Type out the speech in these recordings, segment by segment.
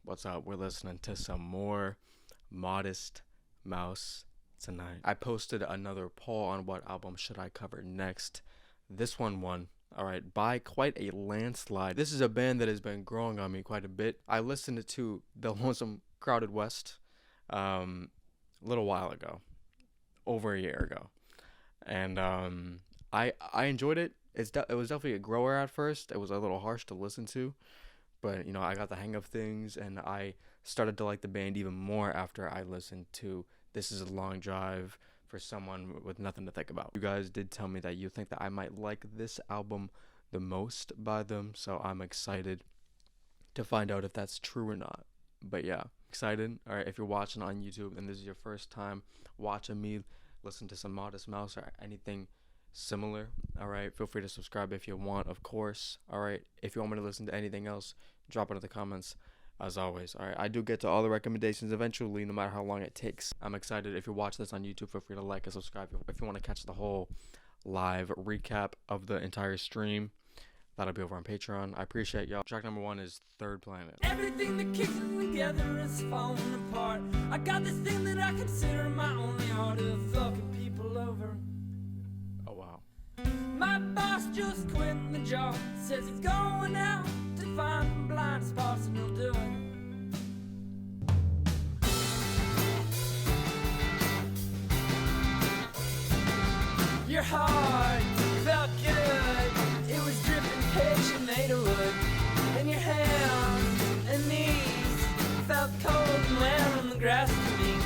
What's up? We're listening to some more Modest Mouse tonight. I posted another poll on what album should I cover next. This one won, alright, by quite a landslide. This is a band that has been growing on me quite a bit. I listened to The Lonesome Crowded West a little while ago, over a year ago. And I enjoyed it. It was definitely a grower at first. It was a little harsh to listen to, but I got the hang of things, and I started to like the band even more after I listened to This Is a Long Drive for Someone with Nothing to Think About. You guys did tell me that you think that I might like this album the most by them, so I'm excited to find out if that's true or not. But yeah, excited. All right, if you're watching on YouTube and this is your first time watching me listen to some Modest Mouse or anything similar, all right, feel free to subscribe if you want, of course. All right, if you want me to listen to anything else, drop it in the comments. As always, all right, I do get to all the recommendations eventually, no matter how long it takes. I'm excited. If you're watching this on YouTube, feel free to like and subscribe. If you want to catch the whole live recap of the entire stream, that'll be over on Patreon. I appreciate y'all. Track number 1 is Third Planet. Everything that keeps me together is falling apart. I got this thing that I consider my only art of fucking people over. Oh wow. My boss just quit the job. Says he's going out to find blind spots and he'll do it. Your heart felt good. It was dripping pitch and made of wood. And your hands and knees felt cold and wet on the grass to me.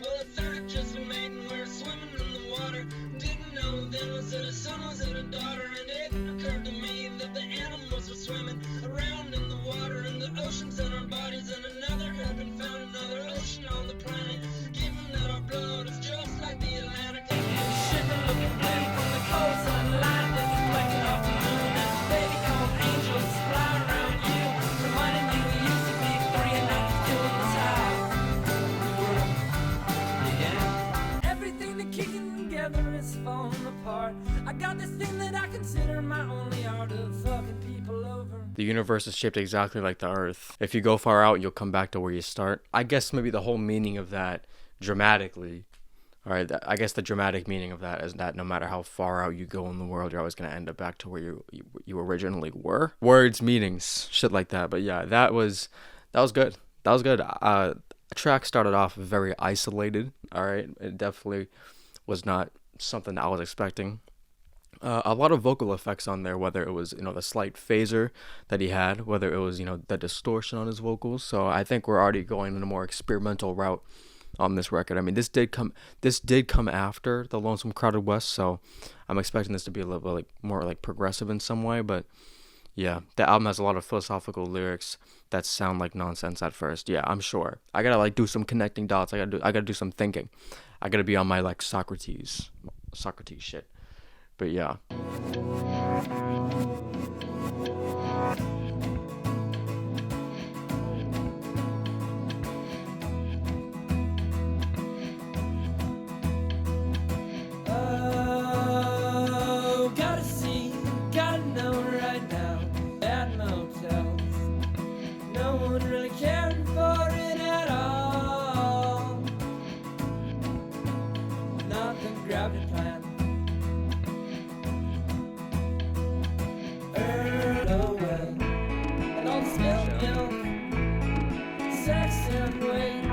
Well, the third just been made and we're swimming in the water. Didn't know then was it a son, was it a daughter? And it occurred to me that the animals were swimming around in the water and the oceans in our bodies. And another had been found, another ocean on the planet. Given that our blood is just like the Atlantic. I got this thing that I consider my only art of fucking people over. The universe is shaped exactly like the Earth. If you go far out, you'll come back to where you start. I guess maybe the whole meaning of that dramatically, all right, I guess the dramatic meaning of that is that no matter how far out you go in the world, you're always going to end up back to where you originally were. Words, meanings, shit like that. But yeah, that was good. That was good. The track started off very isolated, all right? It definitely was not something that I was expecting. A lot of vocal effects on there, whether it was the slight phaser that he had, whether it was the distortion on his vocals. So I think we're already going in a more experimental route on this record. I mean, this did come after The Lonesome Crowded West, so I'm expecting this to be a little bit more progressive in some way. But yeah, the album has a lot of philosophical lyrics that sound like nonsense at first. Yeah, I'm sure. I gotta do some connecting dots. I gotta do some thinking. I gotta be on my Socrates shit. But yeah. Oh, gotta see, gotta know right now. At motels, no one really cared for it at all. Nothing grabbed a plan. Sex and weight,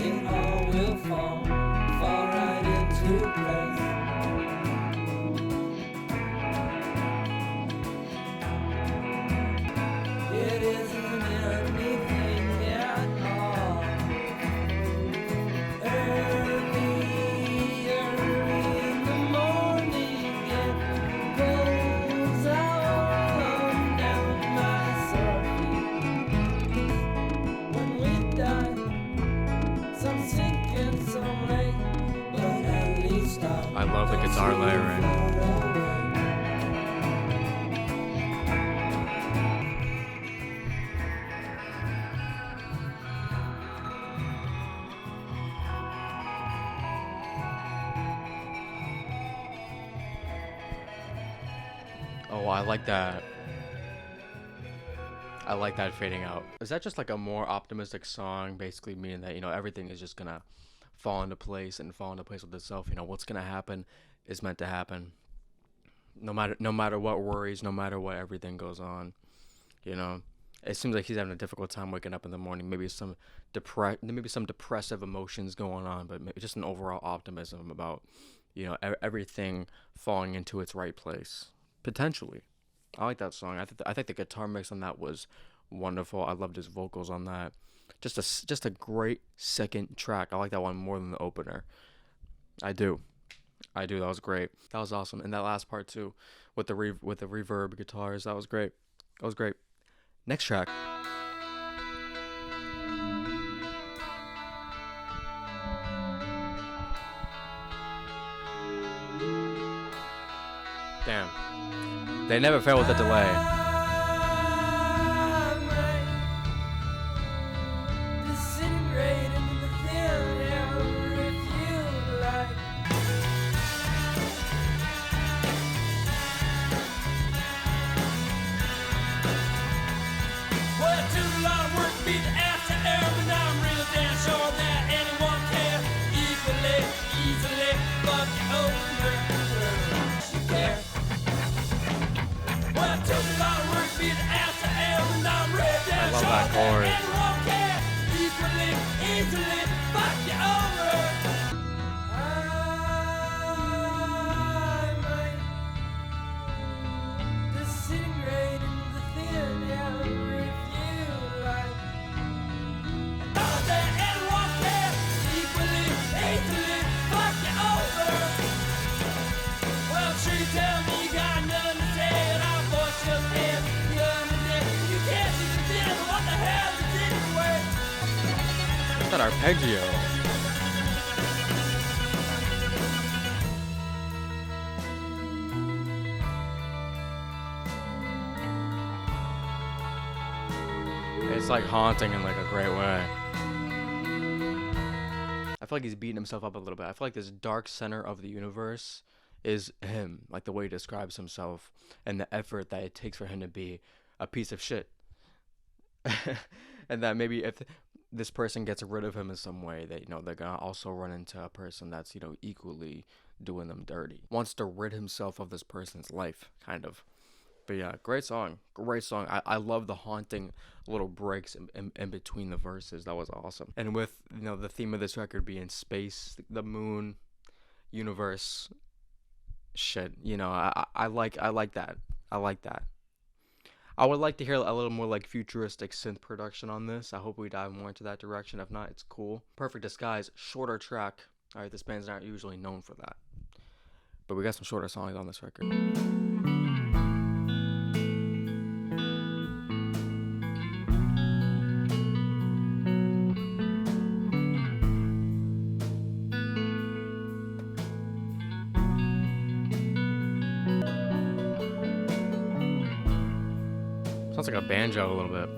it all will fall right into place. It isn't anything at all. Early in the morning, it pulls out down my sore feet. When we die, some sinking, some late, but at least I love the guitar layering. Oh, I like that. I like that fading out. Is that just like a more optimistic song, basically meaning that, everything is just gonna fall into place and fall into place with itself? What's gonna happen is meant to happen. No matter what worries, no matter what everything goes on, you know. It seems like he's having a difficult time waking up in the morning. Maybe some depressive emotions going on, but maybe just an overall optimism about, everything falling into its right place. Potentially. I like that song. I think the guitar mix on that was wonderful. I loved his vocals on that. Just a great second track. I like that one more than the opener. I do. I do. That was great. That was awesome. And that last part too, with the reverb guitars, that was great. That was great. Next track. Damn. They never fail with a delay. I love that chorus. That arpeggio. It's like haunting in like a great way. I feel like he's beating himself up a little bit. I feel like this dark center of the universe is him, like the way he describes himself and the effort that it takes for him to be a piece of shit. And that maybe if this person gets rid of him in some way, that they're gonna also run into a person that's equally doing them dirty. Wants to rid himself of this person's life, kind of. But yeah, great song. I love the haunting little breaks in between the verses. That was awesome. And with the theme of this record being space, the moon, universe, shit. I like that. I like that. I would like to hear a little more like futuristic synth production on this. I hope we dive more into that direction. If not, it's cool. Perfect Disguise, shorter track. All right, this band's not usually known for that, but we got some shorter songs on this record. Sounds like a banjo a little bit.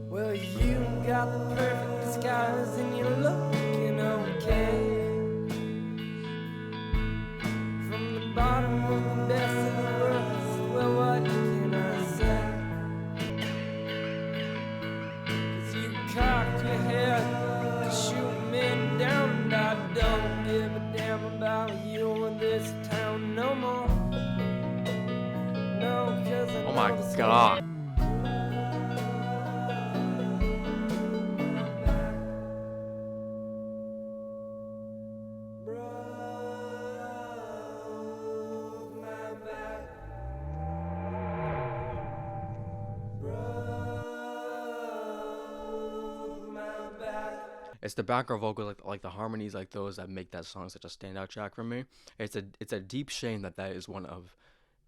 Well, you got the perfect disguise and you're looking okay. From the bottom of the best of the worst, well, what can I say? 'Cause you cocked your head to shoot me down, and I don't give a damn about you or this town no more. No, 'cause I Oh my know the god. It's the background vocals, like the harmonies, like those that make that song such a standout track for me. It's a deep shame that is one of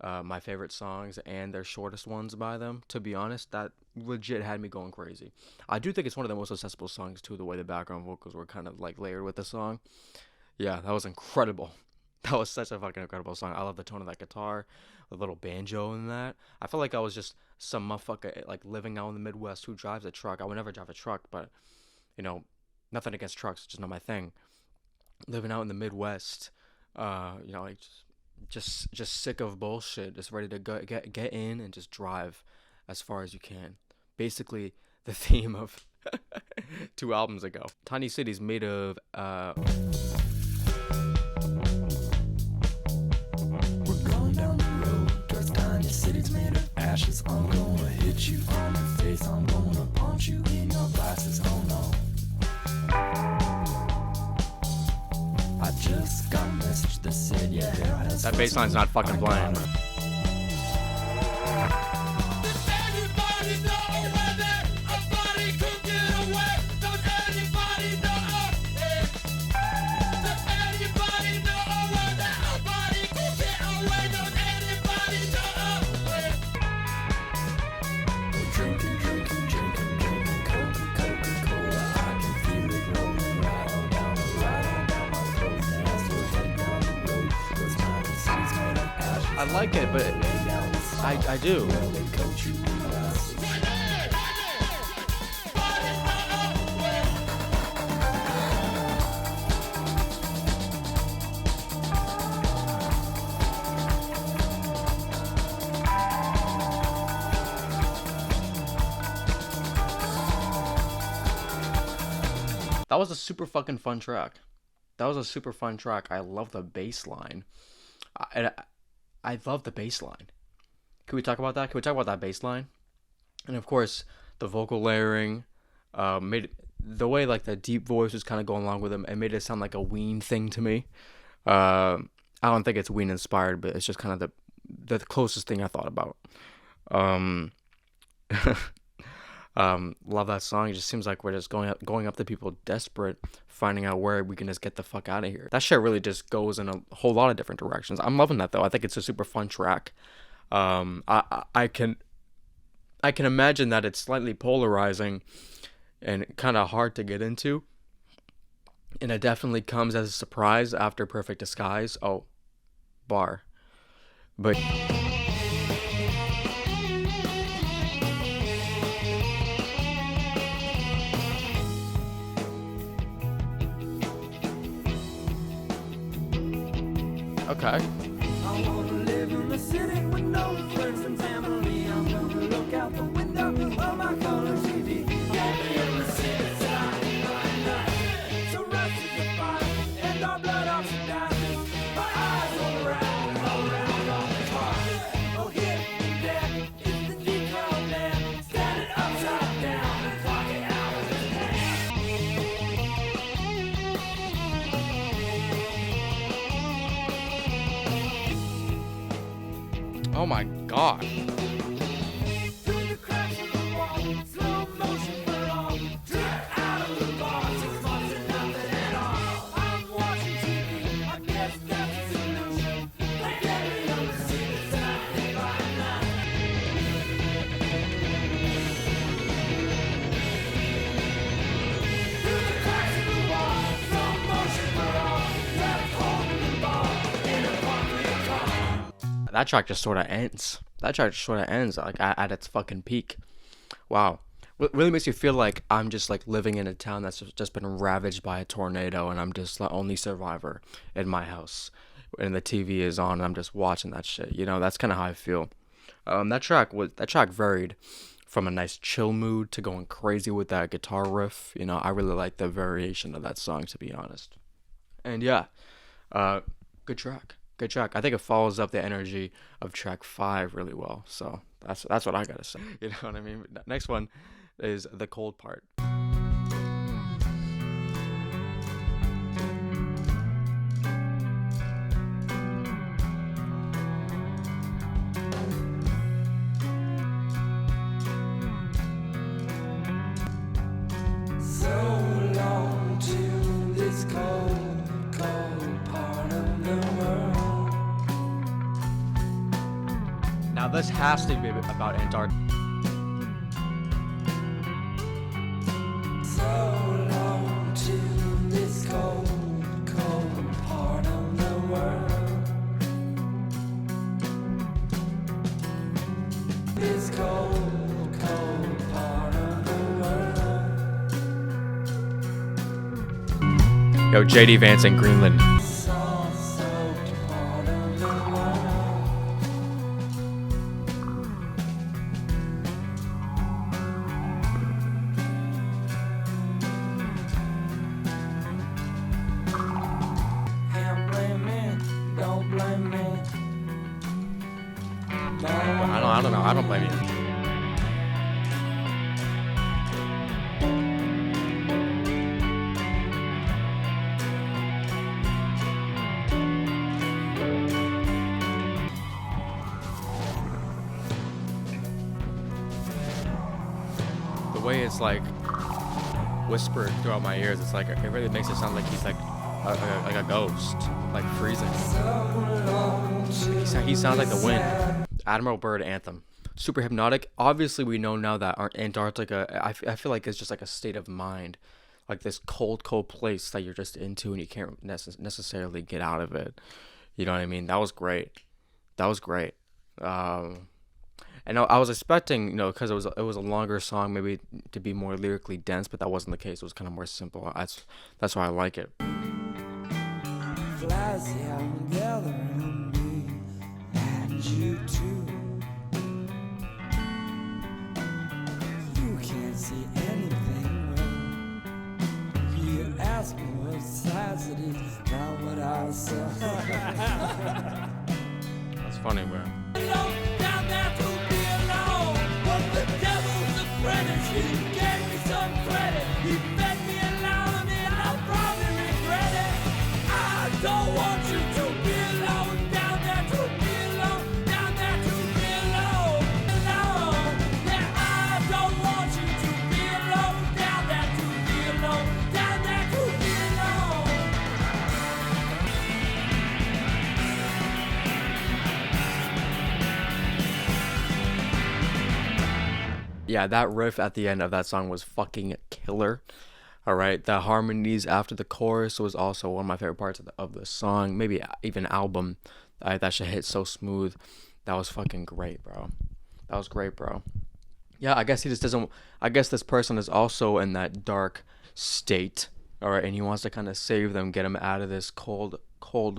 my favorite songs and their shortest ones by them. To be honest, that legit had me going crazy. I do think it's one of the most accessible songs too. The way the background vocals were kind of like layered with the song. Yeah, that was incredible. That was such a fucking incredible song. I love the tone of that guitar, the little banjo in that. I felt like I was just some motherfucker like living out in the Midwest who drives a truck. I would never drive a truck, but nothing against trucks, just not my thing. Living out in the Midwest, like just sick of bullshit, just ready to get in and just drive as far as you can. basically the theme of 2 albums ago. Tiny City's made of We're going down the road towards tiny cities made of ashes. I'm gonna hit you on the face. I'm gonna punch you in your glasses. Oh no. I just got a message that said your hair has that bass line's not fucking playing. I like it, but I do. That was a super fucking fun track. I love the bass line. I love the bass line. Can we talk about that? Can we talk about that bass line? And of course, the vocal layering, made the way like the deep voice was kind of going along with them. It made it sound like a Ween thing to me. I don't think it's Ween inspired, but it's just kind of the closest thing I thought about. Love that song. It just seems like we're just going up to people desperate, finding out where we can just get the fuck out of here. That shit really just goes in a whole lot of different directions. I'm loving that though. I think it's a super fun track. I can imagine that it's slightly polarizing and kind of hard to get into, and it definitely comes as a surprise after Perfect Disguise. Oh, bar, but. Okay. I wanna live in the city with no friends and family. I'm gonna look out the window of my color TV. Get me in the city side by night. So rust is the fire and our blood oxidizes. My eyes all around on the car. Oh, here and there is the decal man standing upside down and clocking hours in hand. Oh my god. Through the cracks of the wall, slow motion for all. Drip out of the bar, 6 months and nothing at all. I'm watching TV, I guess that's a solution. They get me on the city side by night. Through the cracks of the wall, slow motion for all. Left home in the bar, in a concrete car. That track just sort of ends. Like at its fucking peak. Wow. It really makes you feel like I'm just like living in a town that's just been ravaged by a tornado, and I'm just the only survivor in my house, and the TV is on and I'm just watching that shit. You know, that's kind of how I feel. That track varied from a nice chill mood to going crazy with that guitar riff. You know, I really like the variation of that song, to be honest. And yeah, good track. I think it follows up the energy of track 5 really well. So that's what I gotta say. You know what I mean? Next one is the cold part. So long to this cold, cold part of the world. Now this has to be about Antarctica. So long to this cold, cold part of the world. This cold, cold part of the world. Yo, JD Vance in Greenland. Salt-soaked part of the world. don't know. I don't blame you. The way it's like whispered throughout my ears, it's like it really makes it sound like he's like a ghost, like freezing. He sounds like the wind. Admiral Byrd anthem. Super hypnotic. Obviously, we know now that Antarctica, I feel like it's just like a state of mind. Like this cold place that you're just into and you can't necessarily get out of it. You know what I mean? That was great. That was great. And I was expecting, you know, because it was a longer song, maybe to be more lyrically dense, but that wasn't the case. It was kind of more simple. That's why I like it. Flies down, gather around me, and you too. You can't see anything well. You ask me what size it is, not what I saw. That's funny, bro. Down there to be alone, but the devil's apprentice. He gave me some credit. He fed me and allowed me, and I'll probably regret it. I don't want you to be alone. Down there to be alone. Down there to be alone. Alone. Yeah, I don't want you to be alone. Down there to be alone. Down there to be alone. Yeah, that riff at the end of that song was fucking killer. All right, the harmonies after the chorus was also one of my favorite parts of the song, maybe even album. That shit hit so smooth. That was fucking great, bro. That was great, bro. Yeah, I guess he just doesn't. I guess this person is also in that dark state. All right, and he wants to kind of save them, get them out of this cold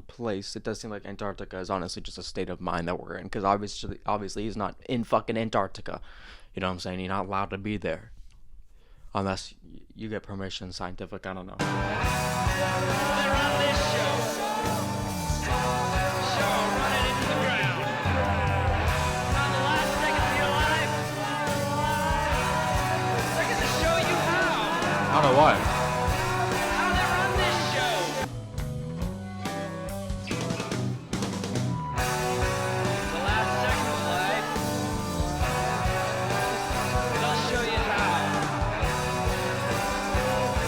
place. It does seem like Antarctica is honestly just a state of mind that we're in, because obviously he's not in fucking Antarctica. You know what I'm saying? You're not allowed to be there unless you get permission, scientific. I don't know. They're on this show. Show running into the ground. On the last second of your life. Second to show you how. I don't know why. How they run this show. The last second of life. And I'll show you how.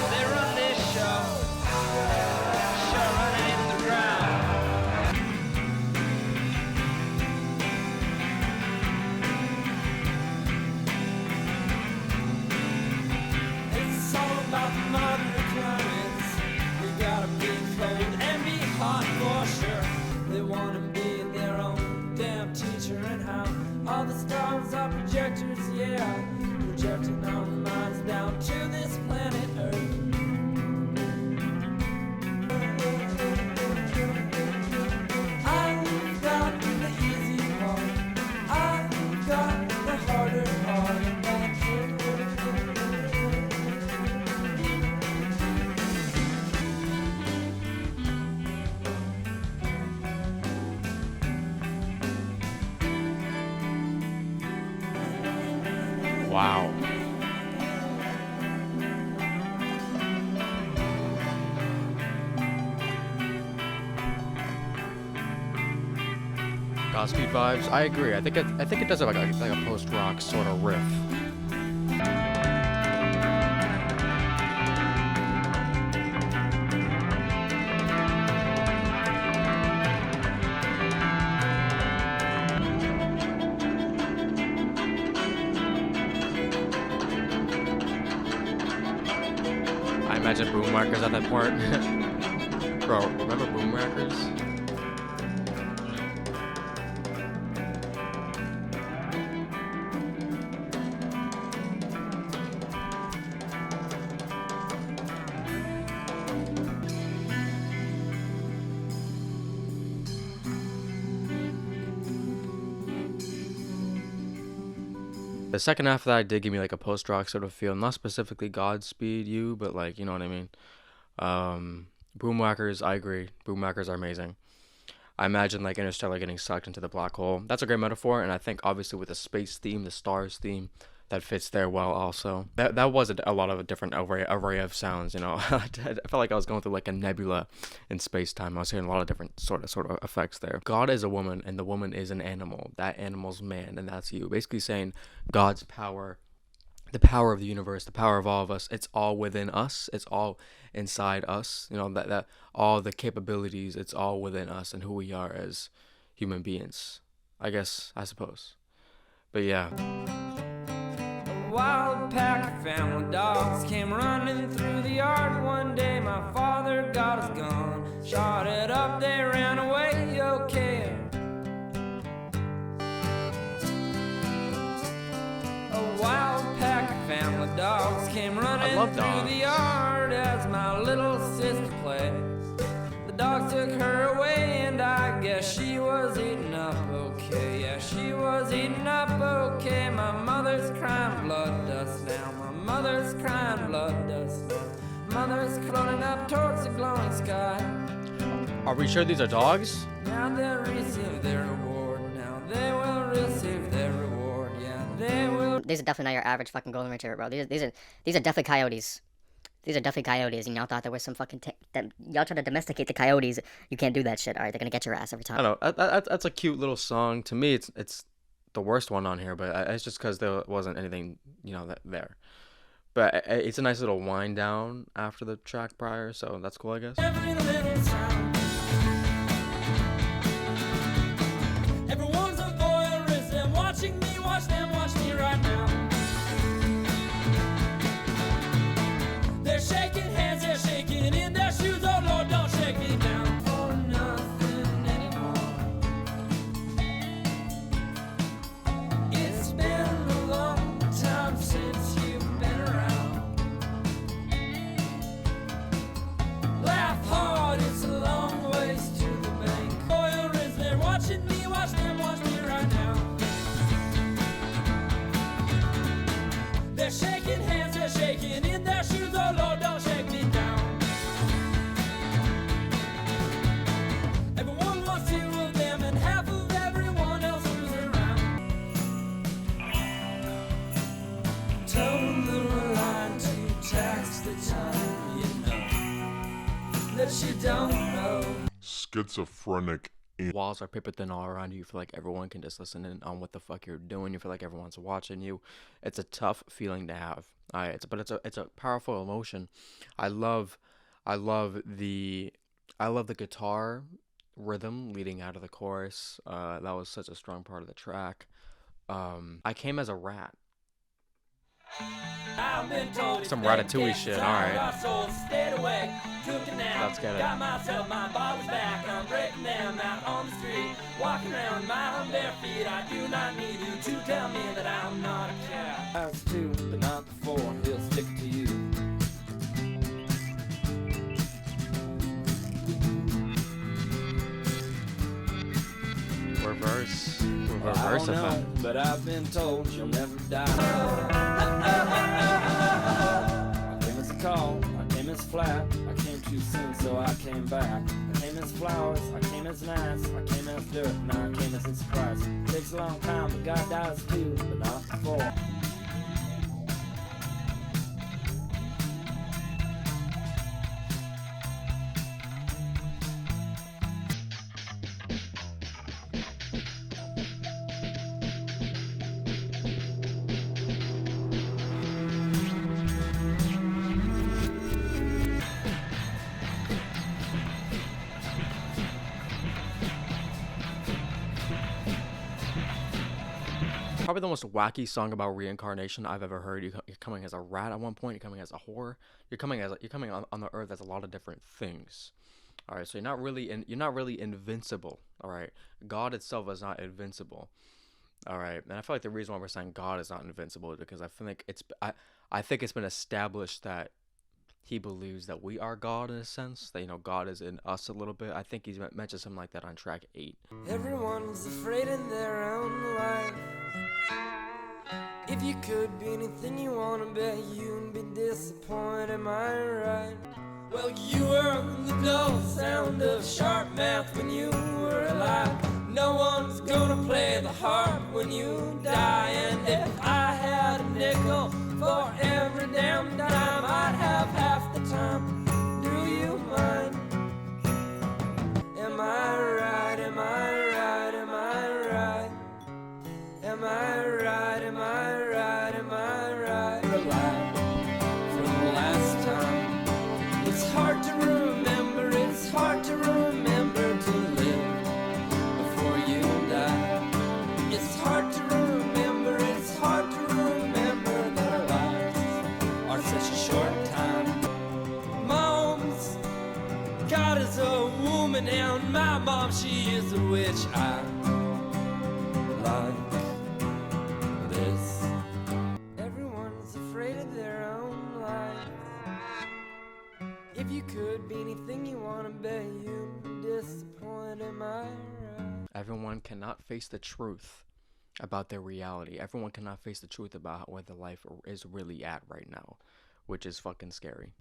They run this show. Show running into the ground. It's all about the moderate climates. We gotta be cold and be hot for sure. They wanna be their own damn teacher, and how all the stars are projectors, yeah, projecting our minds down to this planet Earth. I've got the easy part. I've got the harder part. Wow. Godspeed vibes. I agree. I think it does have like a post rock sort of riff. I imagine Boomwhackers at that part. Bro, remember Boomwhackers? The second half of that did give me like a post rock sort of feel, not specifically Godspeed You, but like, you know what I mean. Boomwhackers, I agree. Boomwhackers are amazing. I imagine like Interstellar getting sucked into the black hole. That's a great metaphor, and I think obviously with the space theme, the stars theme, that fits there well also. That was a lot of a different array of sounds, you know. I felt like I was going through like a nebula in space time. I was hearing a lot of different sort of effects there. God is a woman and the woman is an animal. That animal's man and that's you. Basically saying God's power, the power of the universe, the power of all of us, it's all within us. It's all inside us. You know, that all the capabilities, it's all within us and who we are as human beings. I suppose. But yeah. A wild pack of family dogs came running through the yard one day. My father got his gun, shot it up, they ran away, okay. A wild pack of family dogs came running through the yard as my little sister played. The dogs took her away and I guess she was eaten up okay. Yeah, she was eaten up okay. My mother's crying blood dust now. My mother's crying blood dust now. Mother's crawling up towards the glowing sky. Are we sure these are dogs? Now they'll receive their reward. Now they will receive their reward. Yeah, they will. These are definitely not your average fucking golden retriever, bro. These are definitely coyotes. These are definitely coyotes, and y'all thought there was some fucking y'all try to domesticate the coyotes. You can't do that shit. All right, they're gonna get your ass every time. I don't know. That's a cute little song. To me, it's the worst one on here, but it's just because there wasn't anything, you know, there. But it's a nice little wind down after the track prior, so that's cool, I guess. Every little sound. Everyone's a voyeur, them watching me, watch me right now. They're shaking hands, they're shaking in their shoes. Oh Lord, don't shake me down. Oh, nothing anymore. It's been a long time since you've been around. Laugh hard, it's a long ways to the bank. Voyeur is there watching me, watch me right now. They're shaking hands, they're shaking in their shoes. Oh Lord, don't shake me down. Everyone wants two of them and half of everyone else who's around. Told them a lie to tax the time, you know, that you don't know. Schizophrenic. Walls are paper thin all around you. You feel like everyone can just listen in on what the fuck you're doing. You feel like everyone's watching you. It's a tough feeling to have. It's a powerful emotion. I love the guitar rhythm leading out of the chorus. That was such a strong part of the track. I came as a rat. Some Ratatouille shit, alright. Let's get it. Got myself, my body's back. I'm breaking them out on the street. Walking around my own bare feet. I do not need you to tell me that I'm not a cat. I was two, but not before. He'll stick to you. Reverse I don't know, effect. but I've been told you'll never die. I came as a call, I came as flat. I came too soon, so I came back. I came as flowers, I came as nice. I came as dirt, now I came as a surprise. Takes a long time, but God dies too, but not before. Probably the most wacky song about reincarnation I've ever heard. You're coming as a rat at one point. You're coming as a whore. You're coming on the earth as a lot of different things. All right, so you're not really invincible. All right, God itself is not invincible. All right, and I feel like the reason why we're saying God is not invincible is because I feel like I think it's been established that he believes that we are God in a sense. That, you know, God is in us a little bit. I think he's mentioned something like that on track 8. Everyone's afraid in their own life. If you could be anything you wanna be, you'd be disappointed, am I right? Well, you were the dull sound of sharp math when you were alive. No one's gonna play the harp when you die. And if I had a nickel for every damn dime, I'd have half the time. Do you mind? Am I right? Am I right? Am I right? Am I right? Am I right? Am I right? Alive from the last time. It's hard to remember. It's hard to remember to live before you die. It's hard to remember. It's hard to remember that our lives are such a short time. Mom's God is a woman, and my mom, she is a witch. I like this. Everyone's afraid of their own life. If you could be anything you wanna be, you'd be disappointed. Am I right? Everyone cannot face the truth about their reality. Everyone cannot face the truth about where the life is really at right now, which is fucking scary.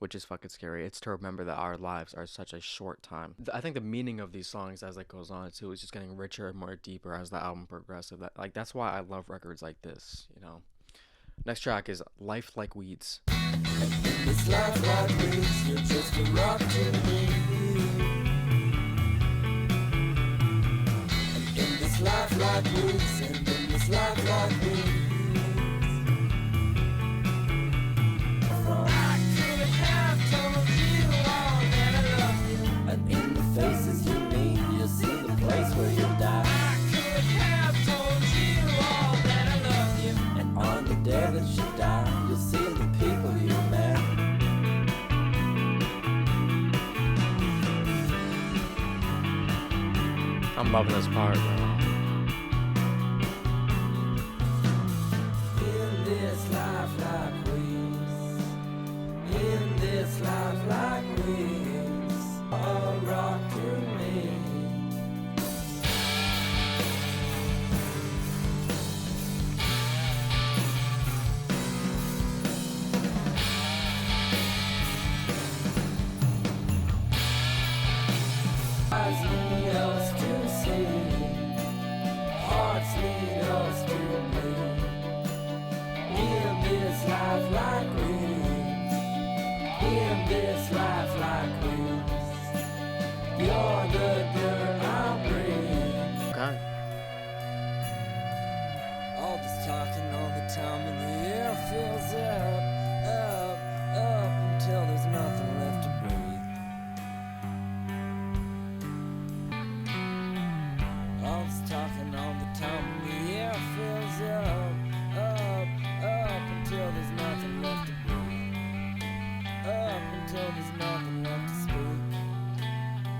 It's to remember that our lives are such a short time. I think the meaning of these songs as it goes on too is just getting richer and more deeper as the album progresses. That's why I love records like this, you know. Next track is Life Like Weeds. This life like weeds, you're just a rock to me. And in this life like weeds, and in this life like weeds. I could have told you all that I love you. And in the faces you meet, you'll see the place where you die. I could have told you all that I love you. And on the day that you die, you'll see the people you met. I'm loving this part, bro. In this life like weeds, in this life like weeds, a rock to me. Eyes need us to see, hearts need us to bleed. In this life like weeds, in this life like weeds, you're the dirt I breathe. Okay. All this talking all the time and the air fills up until there's nothing left to breathe. All this talking all the time and the air fills up until there's nothing left to breathe. Up until there's nothing left to speak.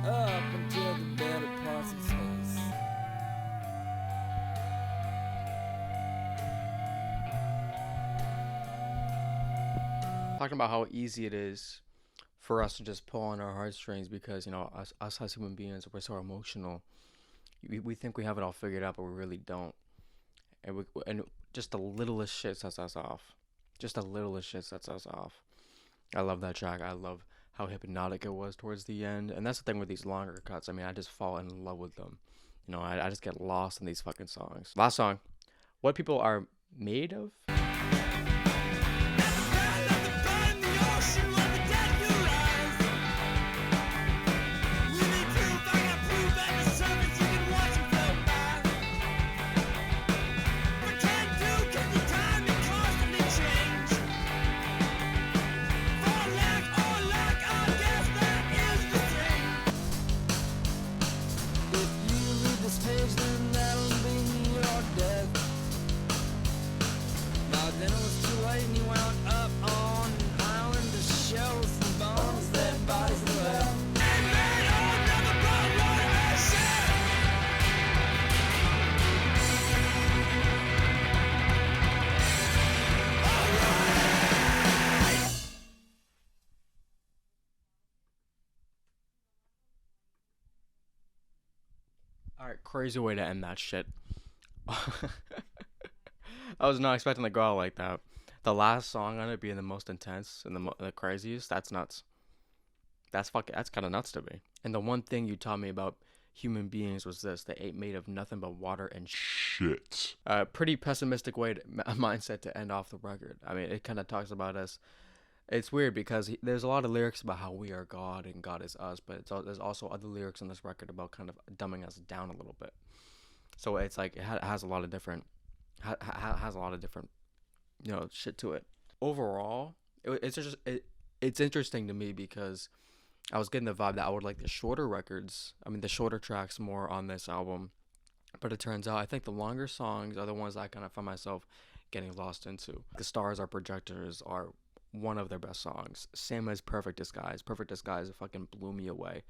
Up until the better parts of space. Talking about how easy it is for us to just pull on our heartstrings because, you know, us as human beings, we're so emotional. We think we have it all figured out, but we really don't. And just the littlest shit sets us off. I love that track. I love how hypnotic it was towards the end. And that's the thing with these longer cuts. I mean, I just fall in love with them. You know, I just get lost in these fucking songs. Last song, What People Are Made Of. Alright, crazy way to end that shit. I was not expecting to go out like that. The last song on it being the most intense and the craziest, that's nuts. That's kind of nuts to me. And the one thing you taught me about human beings was this: they ate made of nothing but water and Shit. pretty pessimistic mindset to end off the record. I mean, it kind of talks about us. It's weird because there's a lot of lyrics about how we are God and God is us, but there's also other lyrics on this record about kind of dumbing us down a little bit. So it's like has a lot of different has a lot of different shit to it. Overall, it's interesting to me because I was getting the vibe that I would like the shorter records. I mean, the shorter tracks more on this album. But it turns out I think the longer songs are the ones I kind of find myself getting lost into. The Stars Are Projectors are one of their best songs. Same as Perfect Disguise. Perfect Disguise fucking blew me away.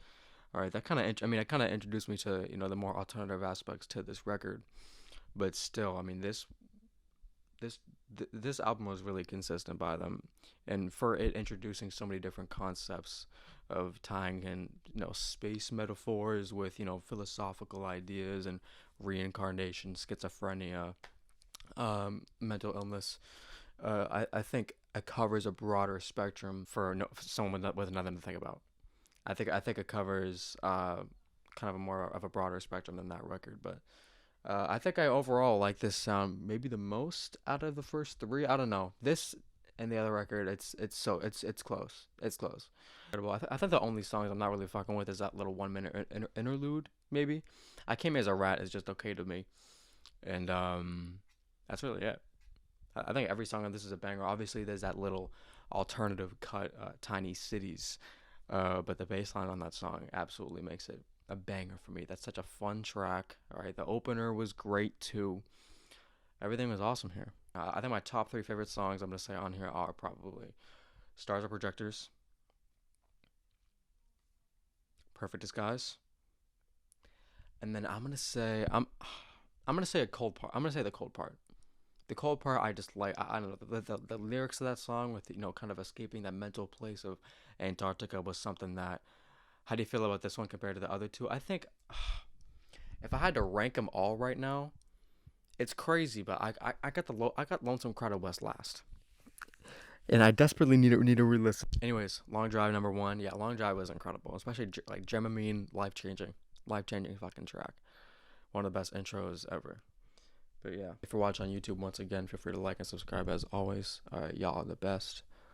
All right, that kind of it kind of introduced me to the more alternative aspects to this record. But still, I mean this album was really consistent by them, and for it introducing so many different concepts of tying in space metaphors with philosophical ideas and reincarnation, schizophrenia, mental illness. I think it covers a broader spectrum for someone with nothing to think about. I think it covers kind of a more of a broader spectrum than that record, but I think I overall like this sound maybe the most out of the first three. I don't know. This and the other record, it's close. It's close. I think the only songs I'm not really fucking with is that little 1 minute interlude. Maybe I Came As a Rat is just okay to me, and that's really it. I think every song on this is a banger. Obviously, there's that little alternative cut, Tiny Cities, but the bass line on that song absolutely makes it a banger for me. That's such a fun track. All right, the opener was great too. Everything was awesome here. I think my top three favorite songs I'm gonna say on here are probably Stars Are Projectors, Perfect Disguise, and then I'm gonna say a cold part. I'm gonna say the cold part. The cold part I just like. I don't know the lyrics of that song with kind of escaping that mental place of Antarctica was something that. How do you feel about this one compared to the other two? I think if I had to rank them all right now, it's crazy, but I got Lonesome Crowded West last, and I desperately need to re-listen. Anyways, Long Drive #1. Yeah, Long Drive was incredible, especially like Dramamine, life changing fucking track. One of the best intros ever. But yeah, if you're watching on YouTube once again, feel free to like and subscribe as always. Y'all are the best.